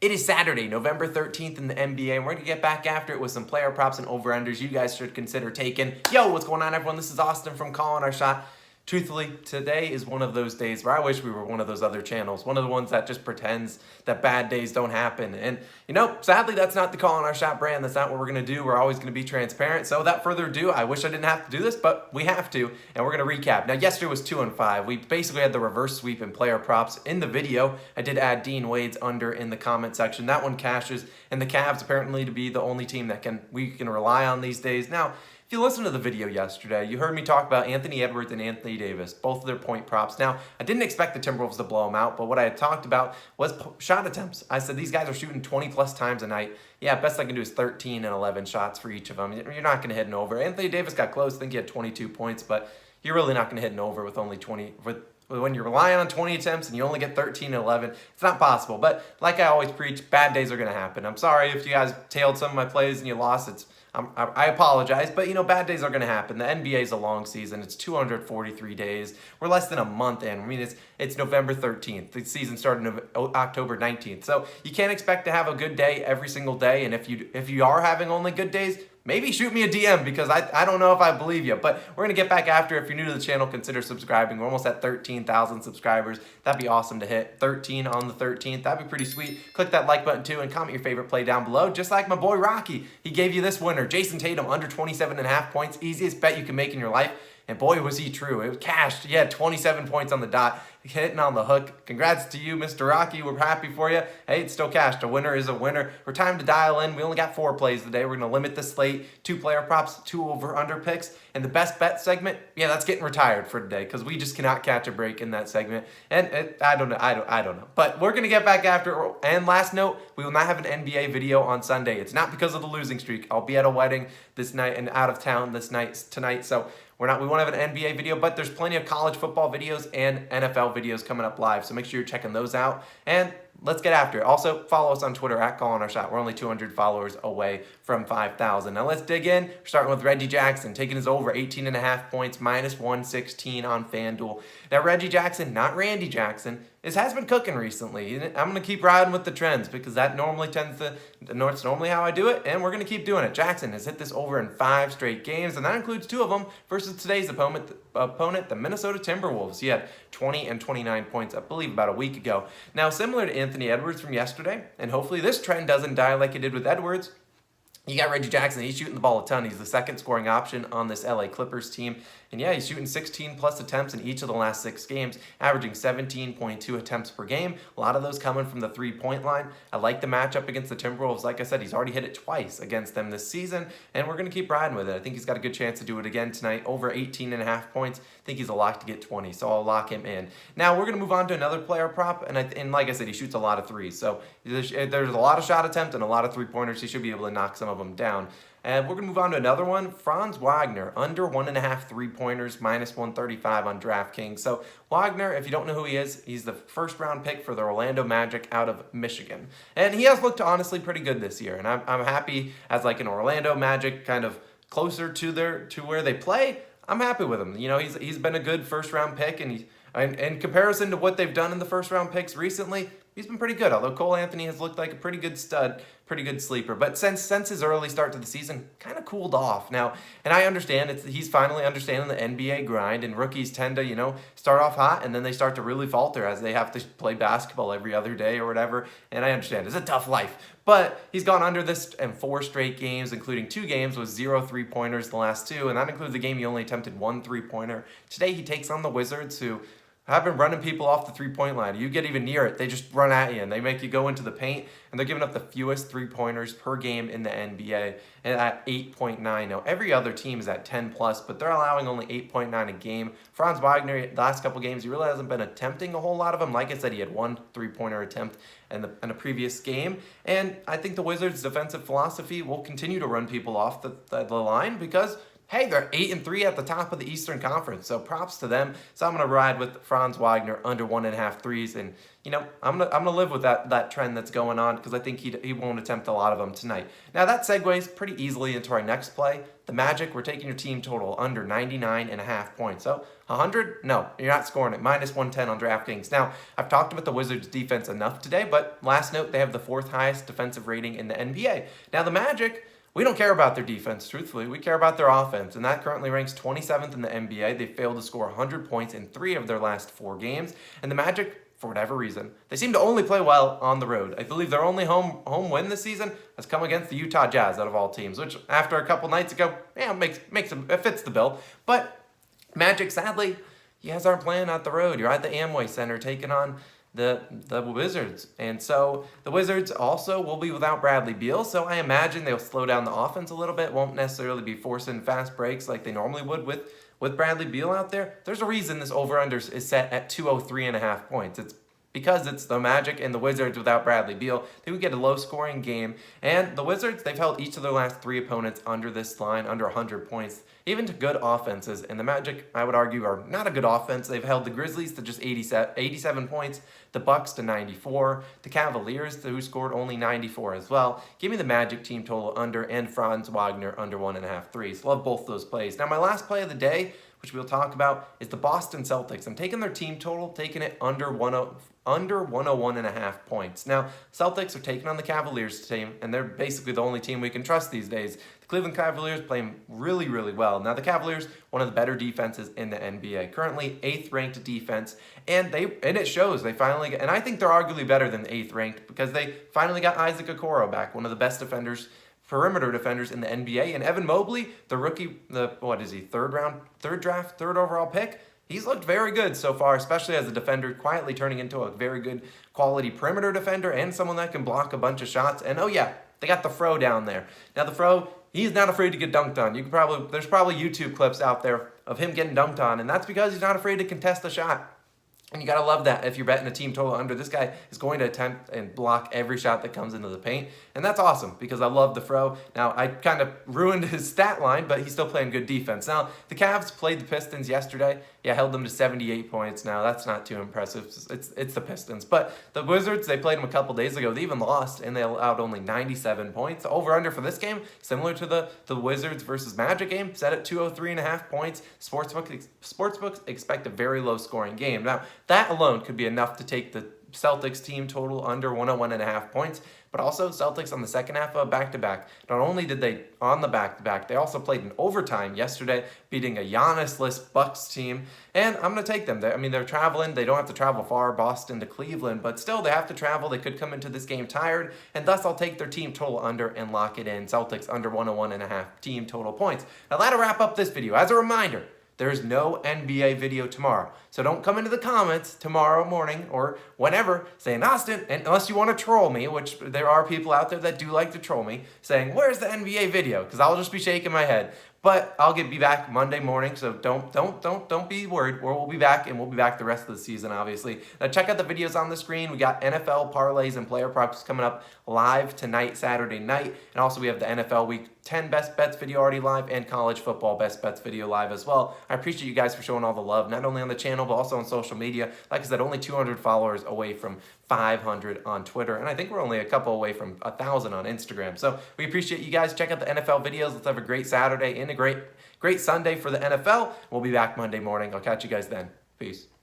It is Saturday, November 13th in the NBA, and we're going to get back after it with some player props and over-unders you guys should consider taking. Yo, what's going on, everyone? This is Austin from Calling Our Shot. Truthfully, today is one of those days where I wish we were one of those other channels, one of the ones that just pretends that bad days don't happen. And, sadly, that's not the Calling Our Shot brand. That's not what we're going to do. We're always going to be transparent. So without further ado, I wish I didn't have to do this, but we have to, and we're going to recap. Now, yesterday was 2-5. We basically had the reverse sweep in player props. In the video, I did add Dean Wade's under in the comment section. That one cashes, and the Cavs apparently to be the only team that we can rely on these days. Now, if you listened to the video yesterday, you heard me talk about Anthony Edwards and Anthony Davis, both of their point props. Now, I didn't expect the Timberwolves to blow them out, but what I had talked about was shot attempts. I said these guys are shooting 20-plus times a night. Yeah, best I can do is 13 and 11 shots for each of them. You're not going to hit an over. Anthony Davis got close. I think he had 22 points, but you're really not going to hit an over with only 20. When you're relying on 20 attempts and you only get 13 and 11, it's not possible. But like I always preach, bad days are going to happen. I'm sorry if you guys tailed some of my plays and you lost. I apologize, but bad days are going to happen. The NBA is a long season. It's 243 days. We're less than a month in. I mean, it's November 13th. The season started October 19th. So you can't expect to have a good day every single day. And if you are having only good days, maybe shoot me a DM because I don't know if I believe you. But we're going to get back after. If you're new to the channel, consider subscribing. We're almost at 13,000 subscribers. That'd be awesome to hit 13 on the 13th. That'd be pretty sweet. Click that like button too and comment your favorite play down below. Just like my boy Rocky. He gave you this winner. Jason Tatum under 27.5 points. Easiest bet you can make in your life. And boy, was he true. It was cashed. He had 27 points on the dot, hitting on the hook. Congrats to you, Mr. Rocky. We're happy for you. Hey, it's still cashed. A winner is a winner. We're time to dial in. We only got 4 plays today. We're going to limit the slate. 2 player props, 2 over-under picks. And the best bet segment, yeah, that's getting retired for today because we just cannot catch a break in that segment. And I don't know. But we're going to get back after. And last note, we will not have an NBA video on Sunday. It's not because of the losing streak. I'll be at a wedding this night and out of town tonight. So we won't have an NBA video, but there's plenty of college football videos and NFL videos coming up live. So make sure you're checking those out. And let's get after it. Also, follow us on Twitter at Calling Our Shot. We're only 200 followers away from 5,000. Now let's dig in. We're starting with Reggie Jackson, taking his over 18.5 points, minus 116 on FanDuel. Now Reggie Jackson, not Randy Jackson, has been cooking recently. I'm going to keep riding with the trends because that normally it's normally how I do it, and we're going to keep doing it. Jackson has hit this over in 5 straight games, and that includes 2 of them versus today's opponent, the Minnesota Timberwolves. He had 20 and 29 points, I believe, about a week ago. Now, similar to Anthony Edwards from yesterday, and hopefully this trend doesn't die like it did with Edwards, you got Reggie Jackson. He's shooting the ball a ton. He's the second scoring option on this LA Clippers team. And yeah, he's shooting 16-plus attempts in each of the last 6 games, averaging 17.2 attempts per game. A lot of those coming from the three-point line. I like the matchup against the Timberwolves. Like I said, he's already hit it twice against them this season, and we're going to keep riding with it. I think he's got a good chance to do it again tonight. Over 18.5 points. I think he's a lock to get 20, so I'll lock him in. Now, we're going to move on to another player prop, and like I said, he shoots a lot of threes. So there's a lot of shot attempts and a lot of three-pointers. He should be able to knock some of them down. And we're going to move on to another one. Franz Wagner, under 1.5 three-pointers, minus 135 on DraftKings. So Wagner, if you don't know who he is, he's the first-round pick for the Orlando Magic out of Michigan. And he has looked honestly pretty good this year. And I'm happy as like an Orlando Magic kind of closer to where they play. I'm happy with him. He's been a good first-round pick, and in comparison to what they've done in the first-round picks recently, he's been pretty good, although Cole Anthony has looked like a pretty good stud, pretty good sleeper. But since his early start to the season, kind of cooled off. Now, and I understand he's finally understanding the NBA grind, and rookies tend to, start off hot, and then they start to really falter as they have to play basketball every other day or whatever. And I understand. It's a tough life. But he's gone under this in 4 straight games, including 2 games with 0 three-pointers the last 2, and that includes the game he only attempted 1 three-pointer. Today he takes on the Wizards, who have been running people off the three-point line. You get even near it, they just run at you, and they make you go into the paint, and they're giving up the fewest three-pointers per game in the NBA, and at 8.9. Now, every other team is at 10+, but they're allowing only 8.9 a game. Franz Wagner, the last couple games, he really hasn't been attempting a whole lot of them. Like I said, he had 1 three-pointer attempt in a previous game, and I think the Wizards' defensive philosophy will continue to run people off the line because hey, they're 8-3 at the top of the Eastern Conference, so props to them. So I'm gonna ride with Franz Wagner under 1.5 threes, and I'm gonna live with that trend that's going on because I think he won't attempt a lot of them tonight. Now that segues pretty easily into our next play. The Magic, we're taking your team total under 99.5 points. So 100? No, you're not scoring it. -110 on DraftKings. Now, I've talked about the Wizards' defense enough today, but last note, they have the 4th highest defensive rating in the NBA. Now, the Magic, we don't care about their defense, truthfully. We care about their offense, and that currently ranks 27th in the NBA. They failed to score 100 points in 3 of their last 4 games, and the Magic, for whatever reason, they seem to only play well on the road. I believe their only home win this season has come against the Utah Jazz out of all teams, which after a couple nights ago, it fits the bill. But Magic, sadly, you guys aren't playing at the road. You're at the Amway Center taking on the Wizards. And so the Wizards also will be without Bradley Beal, so I imagine they'll slow down the offense a little bit, won't necessarily be forcing fast breaks like they normally would with Bradley Beal out there. There's a reason this over-under is set at 203.5 points. It's because it's the Magic and the Wizards without Bradley Beal. They would get a low-scoring game. And the Wizards, they've held each of their last 3 opponents under this line, under 100 points, even to good offenses. And the Magic, I would argue, are not a good offense. They've held the Grizzlies to just 87 points, the Bucks to 94, the Cavaliers, who scored only 94 as well. Give me the Magic team total under, and Franz Wagner under 1.5 threes. Love both those plays. Now, my last play of the day, which we'll talk about, is the Boston Celtics. I'm taking their team total, taking it under 101.5 points. Now, Celtics are taking on the Cavaliers team, and they're basically the only team we can trust these days. The Cleveland Cavaliers playing really, really well. Now, the Cavaliers, one of the better defenses in the NBA. Currently 8th ranked defense, and it shows. They finally and I think they're arguably better than the 8th ranked because they finally got Isaac Okoro back, one of the best perimeter defenders in the NBA. And Evan Mobley, the rookie, third overall pick, he's looked very good so far, especially as a defender, quietly turning into a very good quality perimeter defender and someone that can block a bunch of shots. And oh yeah, they got the Fro down there. Now the Fro, he's not afraid to get dunked on. There's probably YouTube clips out there of him getting dunked on, and that's because he's not afraid to contest the shot. And you got to love that if you're betting a team total under. This guy is going to attempt and block every shot that comes into the paint. And that's awesome because I love the Fro. Now, I kind of ruined his stat line, but he's still playing good defense. Now, the Cavs played the Pistons yesterday. Yeah, held them to 78 points. Now, that's not too impressive. It's the Pistons. But the Wizards, they played them a couple days ago. They even lost, and they allowed only 97 points. The over-under for this game, similar to the Wizards versus Magic game, set at 203.5 points. Sportsbooks expect a very low-scoring game. Now, that alone could be enough to take the Celtics team total under 101.5 points, but also Celtics on the second half of a back-to-back. Not only did they on the back-to-back, they also played in overtime yesterday, beating a Giannis-less Bucks team, and I'm going to take them. They're traveling. They don't have to travel far, Boston to Cleveland, but still they have to travel. They could come into this game tired, and thus I'll take their team total under and lock it in. Celtics under 101.5 team total points. Now that'll wrap up this video. As a reminder, there is no NBA video tomorrow. So don't come into the comments tomorrow morning or whenever saying, Austin, and unless you want to troll me, which there are people out there that do like to troll me, saying, where's the NBA video? Because I'll just be shaking my head. But I'll be back Monday morning, so don't be worried. We'll be back, and we'll be back the rest of the season, obviously. Now check out the videos on the screen. We got NFL parlays and player props coming up live tonight, Saturday night. And also we have the NFL Week 10 Best Bets video already live and college football Best Bets video live as well. I appreciate you guys for showing all the love, not only on the channel, but also on social media. Like I said, only 200 followers away from 500 on Twitter, and I think we're only a couple away from 1,000 on Instagram. So we appreciate you guys. Check out the NFL videos. Let's have a great Saturday and a great Sunday for the NFL. We'll be back Monday morning. I'll catch you guys then. Peace.